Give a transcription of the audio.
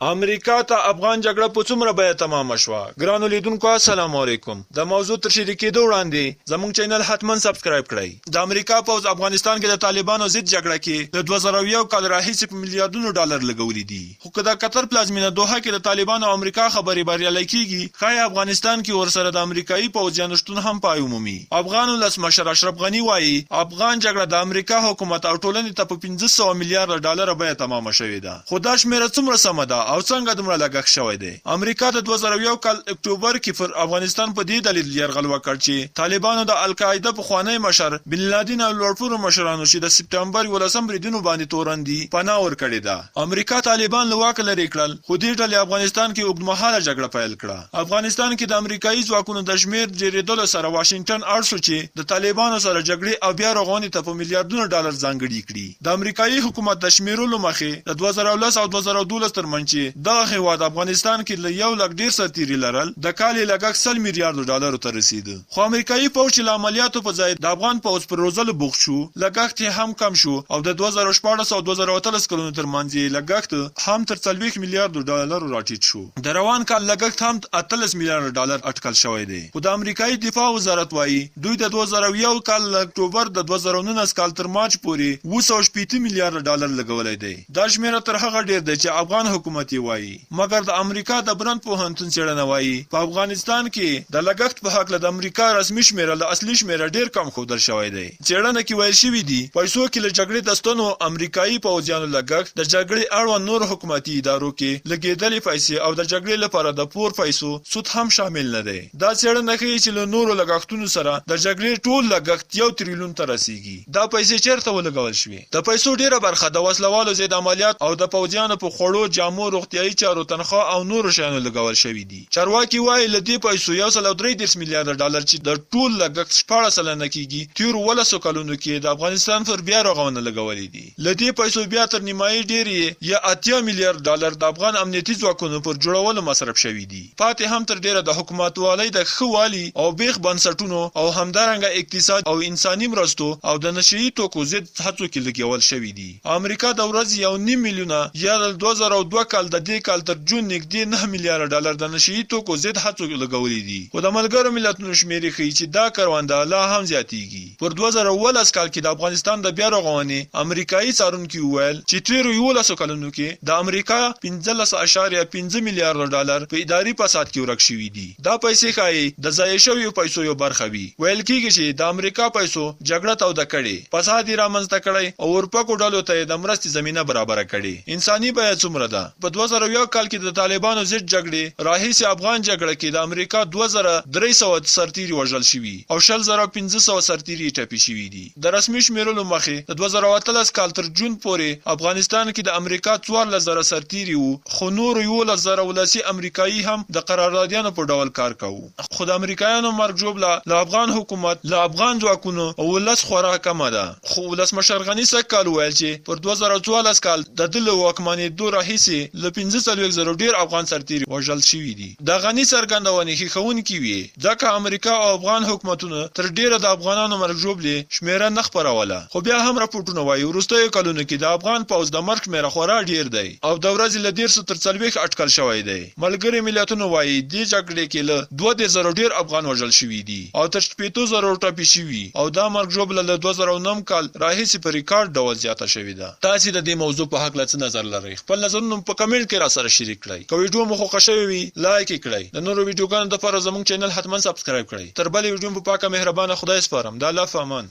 امریکا ته افغان جګړه په څومره بیه تمامه شوه؟ ګرانو لیدونکو السلام علیکم. د موضوع تر شریک کېدو وړاندې زموږ چینل حتما سبسکرایب کړئ. د امریکا پوځ افغانستان کې د طالبانو ضد جګړه کې د 2001 کال راهیسې په میلیارډونو ډالر لګولي دي. خو که د قطر پلازمینه دوحه کې د طالبانو او امریکا خبرې بریالۍ کیږي، ښایي افغانستان کې ورسره د امریکایي پوځیانو شتون هم پای ومومي. افغان ولسمشر اشرف غني وایي افغان جګړه د امریکا حکومت او ټولنې ته په 500 میلیارډ ډالر بیه تمامه شوې ده. خو دا شمیره څومره سمه ده او څنګه دومره لګښت شوی دی؟ امریکا د 2001 کال اکتوبر کې پر افغانستان په دې دلیل یرغل وکړ چې طالبانو د القاعده په خوانی مشر بن لادن او لوړپوړو مشرانو چې د سپټمبر 11 بریدونو باندې تورندي پناه ورکړې ده. امریکا طالبان له واک لرې کړل، خو دې ډلې افغانستان کې اوږدمهاله جګړه پیل کړه. افغانستان کې د امریکایي ځواکونو د شمیر ډېرېدلو سره واشنگټن اړ شو چې د طالبانو سره جګړې او بیا رغونې ته په میلیارډونو ډالر ځانګړي کړي. د امریکایي حکومت د شمیرولو مخې د 2010 او 2012 ترمنځ چې دغه هیواد افغانستان کې له 1 لک ډیر سرتیري لرل د کال لګښت 100 میلیارډ ډالر ته رسید. خو امریکایي پوځ له عملیاتو په ځای د افغان پوځ پر روزلو بوخت شو، لګښت هم کم شو او د 2014 او 2018 کلونو ترمنځ لګښت هم تر 40 میلیارډ ډالر راټیټ شو. د روان کال لګښت هم 18 میلیارډ ډالر اټکل شوی دی. خو د امریکایي دفاع وزارت وایي دوی د 2001 کال اکتوبر د 2019 کال تر مارچ پورې 280 میلیارډ ډالر لګولای دی. دا شمیره تر هغه ډیر دی چې افغان حکومت یې وایي. مګر د امریکا د برن پوهنتون څېړنه وایي په افغانستان کې د لګښت په حق له د امریکا رسمي شمیره له اصلي شمیره ډیر کم ښودل شوی دی. څېړنه کې ویل شوي دي پیسو کې له جګړې د ستنو امریکایي پوځیانو لګښت د جګړې اړوند نور حکومتي ادارو کې لګېدلې پیسې او د جګړې لپاره د پور پیسو سود هم شامل نه دی. دا څېړنه ښیي چې له نورو لګښتونو سره د جګړې ټول لګښت 1 تریلیون ته رسیږي. دا پیسې چیرته ولګول شوې؟ د پیسو ډیره برخه د وسلوالو ضد عملیات او د پوځیانو په خوړو، جامو، روغتیايي چارو، تنخواه او نورو شیانو لګول شوي دي. چارواکي وایي له دې پیسو 1.3 میلیارډ ډالر چې د ټول لګښت 14 سلنه کیږي تیر 18 کلونو کې د افغانستان پر بیا رغونه لګولې دي. له دې پیسو بیا تر نیمایي ډېری یا 80 میلیارډ ډالر د افغان امنیتي ځواکونو پر جوړولو مصرف شوي دي. پاتې هم تر ډیره د حکومتوالۍ د ښه والي او بیخ بنسټونو او همدارنګه اقتصاد او انساني مرستو او د نشئی توکو ضد هڅو کې لګول شوي دي. امریکا د ورځې 1.5 میلیونه یا د 2002 کال د دې کال تر جون نږدې 9 میلیارډ ډالر د نشئی توکو ضد هڅو لګولې دي. خو د ملګرو ملتونو شمیرې ښیي چې دا کرونده لا هم زیاتېږي. پر 2018 کال کې د افغانستان د بیا رغونې امریکایي څارونکي وویل چې تیرو 11 کلونو کې د امریکا 15.5 میلیارډ ډالر په اداري فساد کې ورک شوي دي. دا پیسې ښایي د ضایع شویو پیسو یو برخه وي. ویل کېږي چې د امریکا پیسو جګړه توده کړې، فساد یې رامنځته کړی او اورپکو ډلو ته د مرستې زمینه برابره کړې. انساني بیه څومره ده؟ په 2001 کال کې د طالبانو ضد جګړې راهیسې افغان جګړه کې د امریکا 2300 سرتیري وژل شوي او 10500 سرتیري ټپي شوي دي. د رسمي شمیرلو مخې د 2018 کال تر جون پورې افغانستان کې د امریکا 14000 سرتیري وو، خو نور 11000 ولسي امریکایي هم د قراردادیانو په ډول کار کوي. خو د امریکایانو مرګ ژوبله له افغان حکومت، له افغان ځواکونو او ولس خورا کمه ده. خو ولسمشر غني سږ ویل چې پر 2014 کال د ده له واکمنېدو راهیسې له 15,000 ډیر افغان سرتیري وژل شوي دي. د غني څرګندونې ښیښونکې وي ځکه امریکا او افغان حکومتونو تر ډیره د افغانانو مرګ ژوبلې شمیره نه خپروله. خو بیا هم راپورټونه وایي وروستیو کلونو کې د افغان پوځ د مرګ شمیره خورا ډیر دی او د ورځې له 150 تر 40 اټکل شوی دی. ملګري ملتونو وایي دې جګړې کې له 2000 ډیر افغان وژل شوي دي او تر 70,000 ټپي شوي او دا مرګ ژوبله له 2009 کال راهیسې په ریکارډ ډول زیاته شوې ده. تاسې د دې موضوع په هکله څه نظر لرئ؟ خپل نظرونه په کمنټ کې را سره شریک کړئ. که ویډیو مو خوښه شوې وي لایک یې کړئ. د نورو ویډیوګانو لپاره زموږ چینل حتما سبسکرایب کړئ. تر بلې ویډیو په پاکه مهربانه خدای سپارم. د الله په امان.